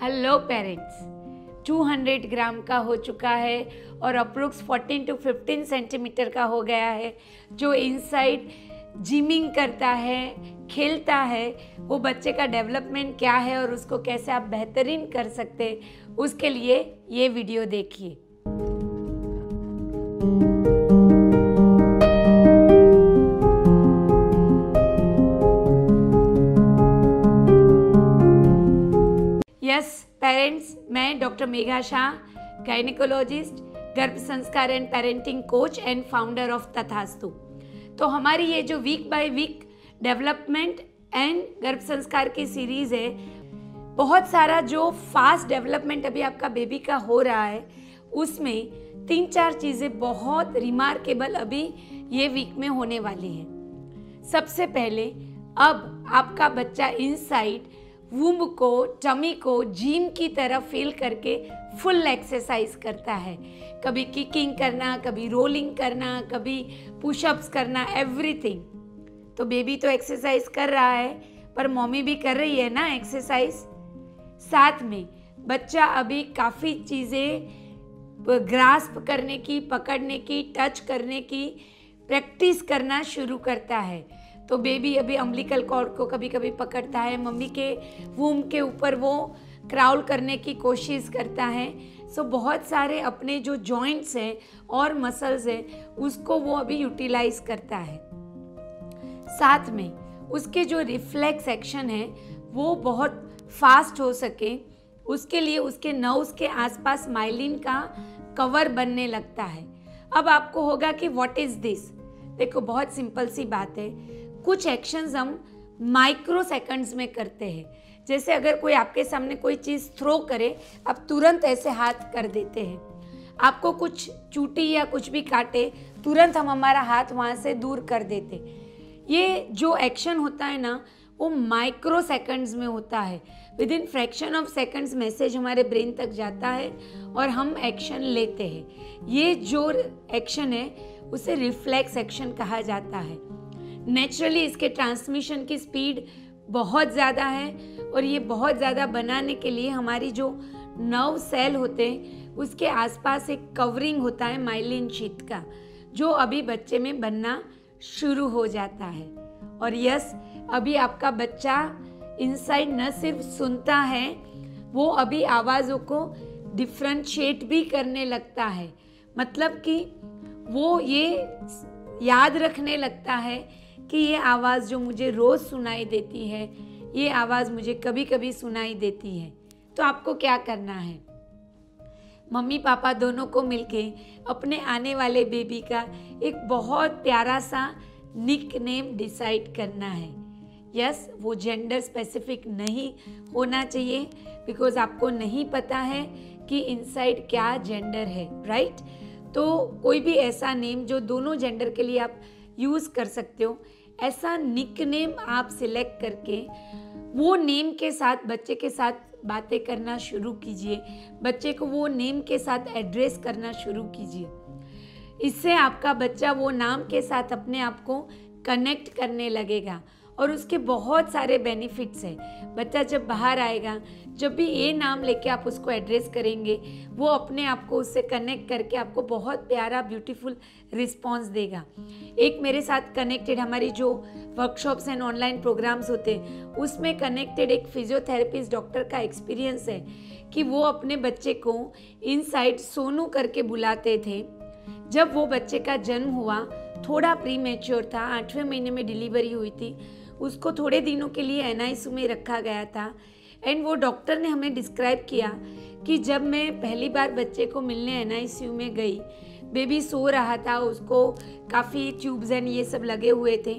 Hello parents, 200 ग्राम का हो चुका है और अप्रोक्स 14 to 15 सेंटीमीटर का हो गया है। जो इनसाइड जिमिंग करता है, खेलता है, वो बच्चे का डेवलपमेंट क्या है और उसको कैसे आप बेहतरीन कर सकते हैं, उसके लिए ये वीडियो देखिए। पेरेंट्स, मैं डॉक्टर मेघा शाह, गायनेकोलॉजिस्ट, गर्भ संस्कार and parenting coach and founder of Tathastu. तो हमारी ये जो week by week development and गर्भ संस्कार की सीरीज़ है, बहुत सारा जो फास्ट डेवलपमेंट अभी आपका बेबी का हो रहा है, उसमें 3-4 चीज़ें बहुत रिमार्केबल अभी ये वीक में होने वाली हैं। सबसे पहले, अब आपका बच्चा इनसाइड वूम्ब को, टमी को जिम की तरह फील करके फुल एक्सरसाइज करता है। कभी किकिंग करना, कभी रोलिंग करना, कभी पुशअप्स करना, एवरीथिंग। तो बेबी तो एक्सरसाइज कर रहा है, पर मम्मी भी कर रही है ना एक्सरसाइज। साथ में बच्चा अभी काफ़ी चीज़ें ग्रास्प करने की, पकड़ने की, टच करने की प्रैक्टिस करना शुरू करता है। तो बेबी अभी अम्बिलिकल कॉर्ड को कभी कभी पकड़ता है, मम्मी के वूम्ब के ऊपर वो क्राउल करने की कोशिश करता है। सो बहुत सारे अपने जो जॉइंट्स हैं और मसल्स हैं, उसको वो अभी यूटिलाइज करता है। साथ में उसके जो रिफ्लेक्स एक्शन है वो बहुत फास्ट हो सके, उसके लिए उसके नर्व्स के आसपास माइलिन का कवर बनने लगता है। अब आपको होगा कि व्हाट इज दिस। देखो, बहुत सिंपल सी बात है। कुछ एक्शंस हम माइक्रो सेकंड्स में करते हैं। जैसे अगर कोई आपके सामने कोई चीज़ थ्रो करे, आप तुरंत ऐसे हाथ कर देते हैं। आपको कुछ चूटी या कुछ भी काटे, तुरंत हम हमारा हाथ वहाँ से दूर कर देते। ये जो एक्शन होता है ना, वो माइक्रो सेकंड्स में होता है। With in fraction of seconds message हमारे ब्रेन तक जाता है और हम एक्शन लेते हैं। ये जो एक्शन है उसे रिफ्लेक्स एक्शन कहा जाता है। नेचुरली इसके ट्रांसमिशन की स्पीड बहुत ज़्यादा है और ये बहुत ज़्यादा बनाने के लिए हमारी जो नर्व सेल होते हैं उसके आसपास एक कवरिंग होता है माइलिन शीथ का, जो अभी बच्चे में बनना शुरू हो जाता है। और यस, अभी आपका बच्चा इनसाइड न सिर्फ सुनता है, वो अभी आवाज़ों को डिफ्रेंशिएट भी करने लगता है। मतलब कि वो ये याद रखने लगता है कि ये आवाज़ जो मुझे रोज़ सुनाई देती है, ये आवाज़ मुझे कभी कभी सुनाई देती है। तो आपको क्या करना है? मम्मी पापा दोनों को मिलके अपने आने वाले बेबी का एक बहुत प्यारा सा निक नेम डिसाइड करना है। यस, वो जेंडर स्पेसिफिक नहीं होना चाहिए, बिकॉज आपको नहीं पता है कि इनसाइड क्या जेंडर है, राइट? तो कोई भी ऐसा नेम जो दोनों जेंडर के लिए आप यूज़ कर सकते हो, ऐसा निक नेम आप सिलेक्ट करके वो नेम के साथ बच्चे के साथ बातें करना शुरू कीजिए। बच्चे को वो नेम के साथ एड्रेस करना शुरू कीजिए। इससे आपका बच्चा वो नाम के साथ अपने आप को कनेक्ट करने लगेगा और उसके बहुत सारे बेनिफिट्स हैं। बच्चा जब बाहर आएगा, जब भी ये नाम लेके आप उसको एड्रेस करेंगे, वो अपने आप को उससे कनेक्ट करके आपको बहुत प्यारा ब्यूटीफुल रिस्पॉन्स देगा। एक मेरे साथ कनेक्टेड हमारी जो वर्कशॉप्स एंड ऑनलाइन प्रोग्राम्स होते हैं, उसमें कनेक्टेड एक फिजियोथेरेपिस्ट डॉक्टर का एक्सपीरियंस है कि वो अपने बच्चे को इनसाइड सोनू करके बुलाते थे। जब वो बच्चे का जन्म हुआ, थोड़ा प्री मैच्योर था, 8वें महीने में डिलीवरी हुई थी, उसको थोड़े दिनों के लिए एनआईसीयू में रखा गया था। एंड वो डॉक्टर ने हमें डिस्क्राइब किया कि जब मैं पहली बार बच्चे को मिलने एनआईसीयू में गई, बेबी सो रहा था, उसको काफ़ी ट्यूब्स एंड ये सब लगे हुए थे,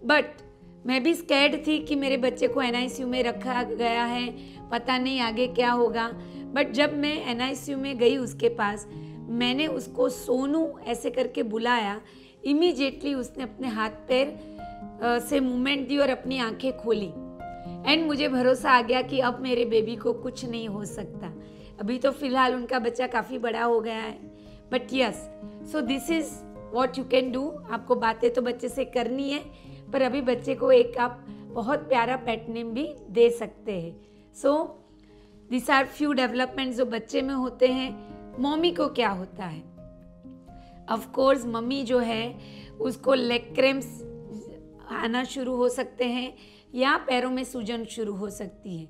बट मैं भी स्कैर्ड थी कि मेरे बच्चे को एनआईसीयू में रखा गया है, पता नहीं आगे क्या होगा। बट जब मैं एनआईसीयू में गई उसके पास, मैंने उसको सोनू ऐसे करके बुलाया, इमीडिएटली उसने अपने हाथ पैर से मूवमेंट दी और अपनी आंखें खोली। एंड मुझे भरोसा आ गया कि अब मेरे बेबी को कुछ नहीं हो सकता। अभी तो फिलहाल उनका बच्चा काफ़ी बड़ा हो गया है, but yes, so this is what you can do. आपको बातें तो बच्चे से करनी है, पर अभी बच्चे को एक आप बहुत प्यारा पेट नेम भी दे सकते हैं। So this are few developments जो बच्चे में होते हैं। मम्मी को क्या होता है? ऑफ कोर्स मम्मी जो है उसको लेग क्रैम्प्स आना शुरू हो सकते हैं या पैरों में सूजन शुरू हो सकती है।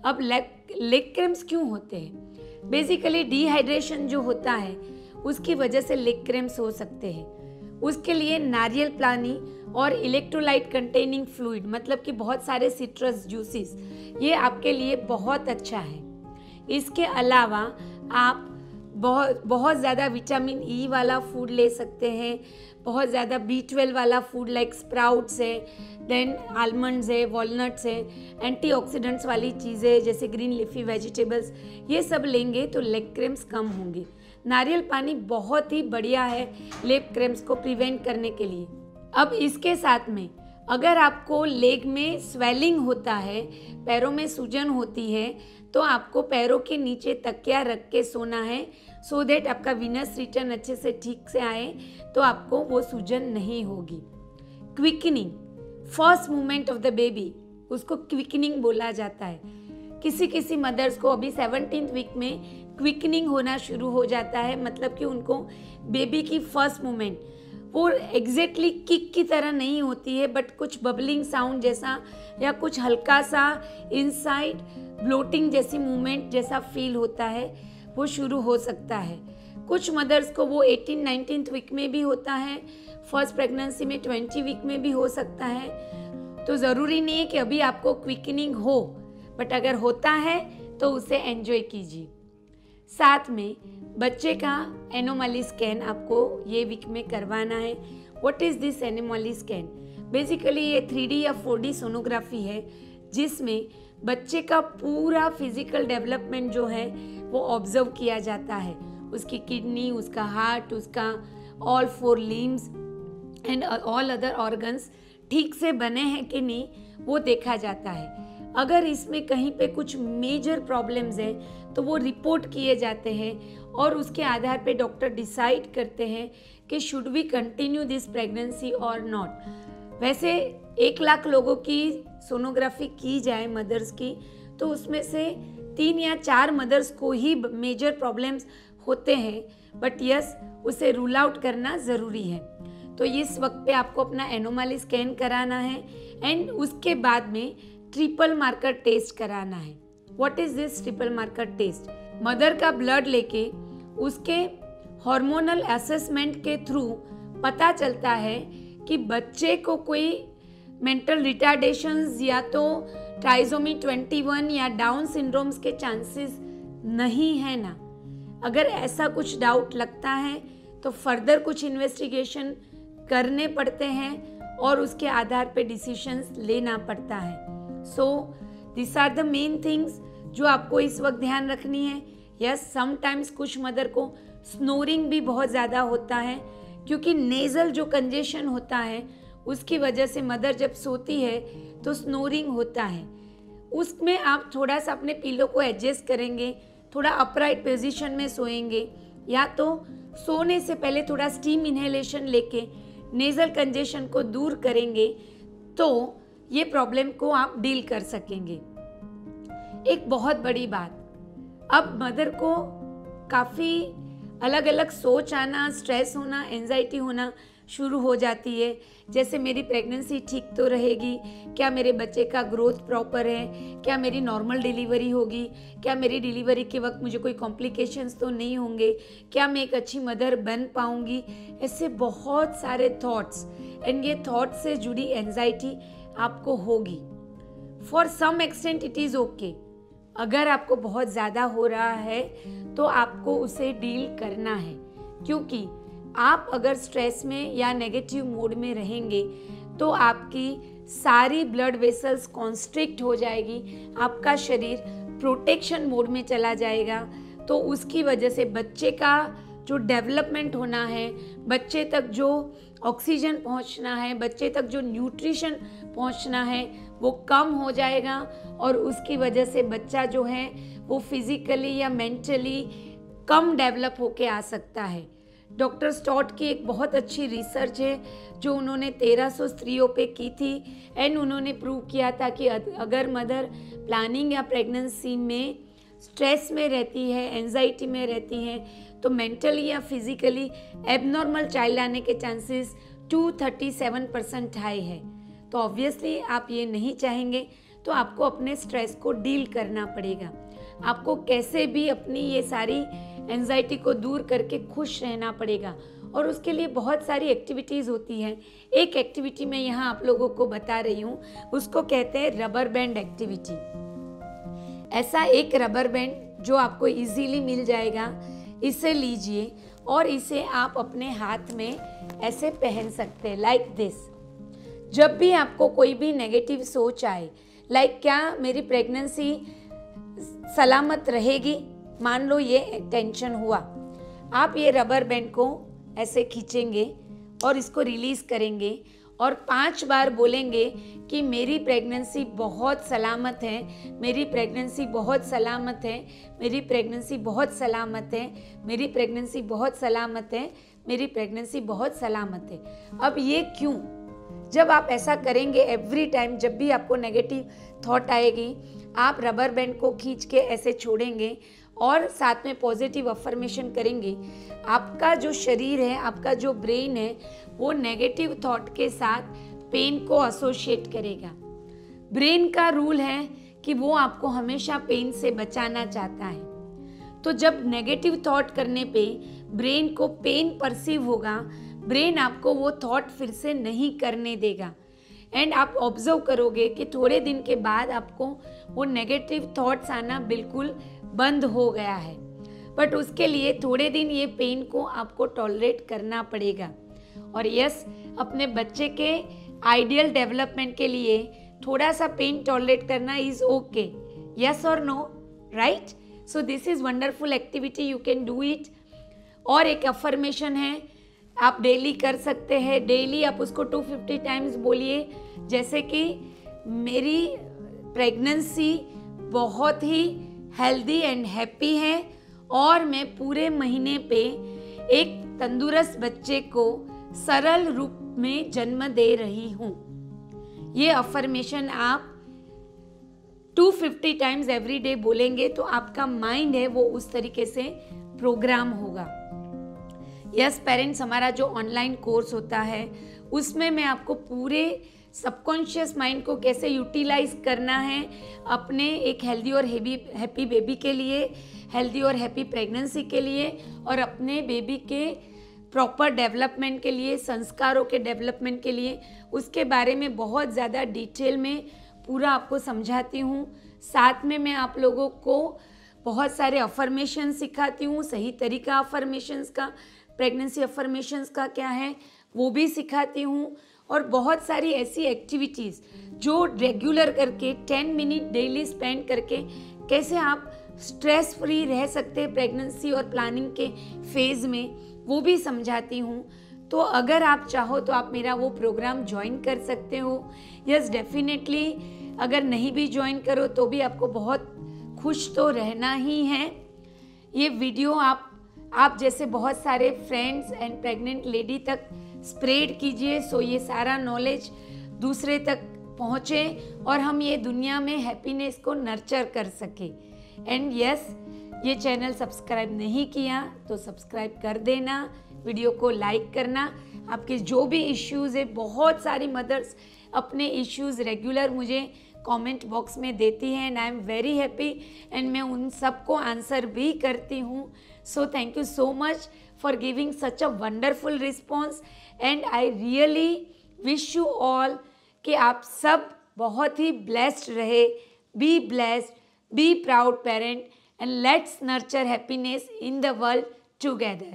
अब लेग क्रैम्प्स क्यों होते हैं? बेसिकली डिहाइड्रेशन जो होता है उसकी वजह से लेग क्रैम्प्स हो सकते हैं। उसके लिए नारियल पानी और इलेक्ट्रोलाइट कंटेनिंग फ्लूइड, मतलब कि बहुत सारे सिट्रस जूसेस, ये आपके लिए बहुत अच्छा है। इसके अलावा आप बहुत ज़्यादा विटामिन ई वाला फूड ले सकते हैं, बहुत ज़्यादा B12 वाला फूड लाइक स्प्राउट्स है, देन आलमंड्स है, वॉलनट्स है, एंटीऑक्सीडेंट्स वाली चीज़ें जैसे ग्रीन लीफी वेजिटेबल्स, ये सब लेंगे तो लेग क्रैम्प्स कम होंगे। नारियल पानी बहुत ही बढ़िया है लेग क्रैम्प्स को प्रिवेंट करने के लिए। अब इसके साथ में अगर आपको लेग में स्वेलिंग होता है, पैरों में सूजन होती है, तो आपको पैरों के नीचे तकिया रख के सोना है, सो दैट आपका वीनस रिटर्न अच्छे से ठीक से आए, तो आपको वो सूजन नहीं होगी। Quickening, first movement of the baby, उसको क्विकनिंग बोला जाता है। किसी मदर्स को अभी 17th वीक में क्विकनिंग होना शुरू हो जाता है, मतलब कि उनको बेबी की फर्स्ट मूवमेंट वो एग्जैक्टली किक की तरह नहीं होती है, बट कुछ बबलिंग साउंड जैसा या कुछ हल्का सा इनसाइड ब्लोटिंग जैसी मूवमेंट जैसा फील होता है, वो शुरू हो सकता है। कुछ मदर्स को वो 18-19th वीक में भी होता है, फर्स्ट प्रेगनेंसी में 20 वीक में भी हो सकता है। तो ज़रूरी नहीं है कि अभी आपको क्विकनिंग हो, बट अगर होता है तो उसे एंजॉय कीजिए। साथ में बच्चे का एनोमली स्कैन आपको ये वीक में करवाना है। What is this anomaly scan? Basically ये 3D या 4D सोनोग्राफी है, जिसमें बच्चे का पूरा फिजिकल डेवलपमेंट जो है वो ऑब्जर्व किया जाता है। उसकी किडनी, उसका हार्ट, उसका all 4 limbs and all other organs ठीक से बने हैं कि नहीं, वो देखा जाता है। अगर इसमें कहीं पे कुछ मेजर प्रॉब्लम्स हैं तो वो रिपोर्ट किए जाते हैं और उसके आधार पे डॉक्टर डिसाइड करते हैं कि should we continue this pregnancy और नॉट। वैसे 1 लाख लोगों की सोनोग्राफी की जाए मदर्स की, तो उसमें से 3 या 4 मदर्स को ही मेजर प्रॉब्लम्स होते हैं, बट यस उसे रूल आउट करना ज़रूरी है। तो इस वक्त पे आपको अपना एनोमली स्कैन कराना है एंड उसके बाद में ट्रिपल मार्कर टेस्ट कराना है। What is this triple marker test? Mother का ब्लड लेके उसके हार्मोनल असेसमेंट के थ्रू पता चलता है कि बच्चे को कोई मेंटल रिटार्डेशंस या तो ट्राइसोमी 21 या डाउन सिंड्रोम्स के चांसेस नहीं है ना। अगर ऐसा कुछ डाउट लगता है तो फर्दर कुछ इन्वेस्टिगेशन करने पड़ते हैं और उसके आधार पे डिसीजंस लेना पड़ता है। So this are the main things जो आपको इस वक्त ध्यान रखनी है। यस, समटाइम्स कुछ मदर को स्नोरिंग भी बहुत ज़्यादा होता है, क्योंकि नेज़ल जो कंजेशन होता है उसकी वजह से मदर जब सोती है तो स्नोरिंग होता है। उसमें आप थोड़ा सा अपने पिलो को एडजस्ट करेंगे, थोड़ा अपराइट पोजीशन में सोएंगे, या तो सोने से पहले थोड़ा स्टीम इनहेलेशन लेके नेज़ल कंजेशन को दूर करेंगे, तो ये प्रॉब्लम को आप डील कर सकेंगे। एक बहुत बड़ी बात, अब मदर को काफ़ी अलग अलग सोच आना, स्ट्रेस होना, एंजाइटी होना शुरू हो जाती है। जैसे मेरी प्रेगनेंसी ठीक तो रहेगी, क्या मेरे बच्चे का ग्रोथ प्रॉपर है, क्या मेरी नॉर्मल डिलीवरी होगी, क्या मेरी डिलीवरी के वक्त मुझे कोई कॉम्प्लिकेशंस तो नहीं होंगे, क्या मैं एक अच्छी मदर बन पाऊंगी। ऐसे बहुत सारे थॉट्स एंड ये थॉट्स से जुड़ी एंजाइटी आपको होगी। For some extent it is okay. अगर आपको बहुत ज़्यादा हो रहा है तो आपको उसे डील करना है, क्योंकि आप अगर स्ट्रेस में या नेगेटिव मोड में रहेंगे तो आपकी सारी ब्लड वेसल्स कॉन्स्ट्रिक्ट हो जाएगी, आपका शरीर प्रोटेक्शन मोड में चला जाएगा। तो उसकी वजह से बच्चे का जो डेवलपमेंट होना है, बच्चे तक जो ऑक्सीजन पहुंचना है, बच्चे तक जो न्यूट्रिशन पहुंचना है, वो कम हो जाएगा और उसकी वजह से बच्चा जो है वो फिजिकली या मेंटली कम डेवलप होके आ सकता है। डॉक्टर स्टॉट की एक बहुत अच्छी रिसर्च है जो उन्होंने 1300 स्त्रियों पे की थी एंड उन्होंने प्रूव किया था कि अगर मदर प्लानिंग या प्रेगनेंसी में स्ट्रेस में रहती है, एंजाइटी में रहती हैं, तो मेंटली या फिजिकली एबनॉर्मल चाइल्ड आने के चांसेस 237% हाई है। तो ऑब्वियसली आप ये नहीं चाहेंगे, तो आपको अपने स्ट्रेस को डील करना पड़ेगा। आपको कैसे भी अपनी ये सारी एंजाइटी को दूर करके खुश रहना पड़ेगा, और उसके लिए बहुत सारी एक्टिविटीज़ होती हैं। एक एक्टिविटी मैं यहाँ आप लोगों को बता रही हूँ, उसको कहते हैं रबर बैंड एक्टिविटी। ऐसा एक रबर बैंड जो आपको इजीली मिल जाएगा, इसे लीजिए और इसे आप अपने हाथ में ऐसे पहन सकते हैं, लाइक दिस। जब भी आपको कोई भी नेगेटिव सोच आए, लाइक क्या मेरी प्रेगनेंसी सलामत रहेगी, मान लो ये टेंशन हुआ, आप ये रबर बैंड को ऐसे खींचेंगे और इसको रिलीज़ करेंगे और 5 बार बोलेंगे कि मेरी प्रेगनेंसी बहुत सलामत है, मेरी प्रेगनेंसी बहुत सलामत है, मेरी प्रेगनेंसी बहुत सलामत है, मेरी प्रेगनेंसी बहुत सलामत है, मेरी प्रेगनेंसी बहुत सलामत है। अब ये क्यों? जब आप ऐसा करेंगे एवरी टाइम, जब भी आपको नेगेटिव थॉट आएगी, आप रबर बैंड को खींच के ऐसे छोड़ेंगे और साथ में पॉजिटिव अफर्मेशन करेंगे, आपका जो शरीर है, आपका जो ब्रेन है, वो नेगेटिव थॉट के साथ पेन को एसोसिएट करेगा। ब्रेन का रूल है कि वो आपको हमेशा पेन से बचाना चाहता है। तो जब नेगेटिव थॉट करने पे ब्रेन को पेन परसीव होगा, ब्रेन आपको वो थॉट फिर से नहीं करने देगा। एंड आप ऑब्जर्व करोगे कि थोड़े दिन के बाद आपको वो नेगेटिव थॉट्स आना बिल्कुल बंद हो गया है। बट उसके लिए थोड़े दिन ये पेन को आपको टॉलरेट करना पड़ेगा। और यस, अपने बच्चे के आइडियल डेवलपमेंट के लिए थोड़ा सा पेन टॉलरेट करना इज ओके। यस और no, right? So this is wonderful activity, you can do it. और एक अफर्मेशन है, आप डेली कर सकते हैं। डेली आप उसको 250 टाइम्स बोलिए, जैसे कि मेरी प्रेगनेंसी बहुत ही हेल्दी एंड हैप्पी है और मैं पूरे महीने पे एक तंदुरुस्त बच्चे को सरल रूप में जन्म दे रही हूँ। ये अफर्मेशन आप 250 टाइम्स एवरी डे बोलेंगे तो आपका माइंड है वो उस तरीके से प्रोग्राम होगा। यस पेरेंट्स, हमारा जो ऑनलाइन कोर्स होता है उसमें मैं आपको पूरे सबकॉन्शियस माइंड को कैसे यूटिलाइज करना है अपने एक हेल्दी और हैप्पी बेबी के लिए, हेल्दी और हैप्पी प्रेगनेंसी के लिए, और अपने बेबी के प्रॉपर डेवलपमेंट के लिए, संस्कारों के डेवलपमेंट के लिए, उसके बारे में बहुत ज़्यादा डिटेल में पूरा आपको समझाती हूँ। साथ में मैं आप लोगों को बहुत सारे अफर्मेशन सिखाती हूँ, सही तरीका अफर्मेशंस का, प्रेगनेंसी अफर्मेशंस का क्या है वो भी सिखाती हूँ, और बहुत सारी ऐसी एक्टिविटीज़ जो रेगुलर करके 10 मिनट डेली स्पेंड करके कैसे आप स्ट्रेस फ्री रह सकते हैं प्रेगनेंसी और प्लानिंग के फेज़ में, वो भी समझाती हूँ। तो अगर आप चाहो तो आप मेरा वो प्रोग्राम ज्वाइन कर सकते हो। यस डेफिनेटली, अगर नहीं भी ज्वाइन करो तो भी आपको बहुत खुश तो रहना ही है। ये वीडियो आप जैसे बहुत सारे फ्रेंड्स एंड प्रेग्नेंट लेडी तक स्प्रेड कीजिए, सो ये सारा नॉलेज दूसरे तक पहुँचे और हम ये दुनिया में हैप्पीनेस को नर्चर कर सके। एंड यस, ये चैनल सब्सक्राइब नहीं किया तो सब्सक्राइब कर देना, वीडियो को लाइक करना। आपके जो भी इश्यूज़ है, बहुत सारी मदर्स अपने इश्यूज़ रेगुलर मुझे कमेंट बॉक्स में देती हैं and I am very happy, and मैं उन सबको आंसर भी करती हूँ। So thank you so much for giving such a wonderful response, and I really wish you all कि आप सब बहुत ही ब्लेस्ड रहे। Be blessed, be proud parent, and let's nurture happiness in the world together.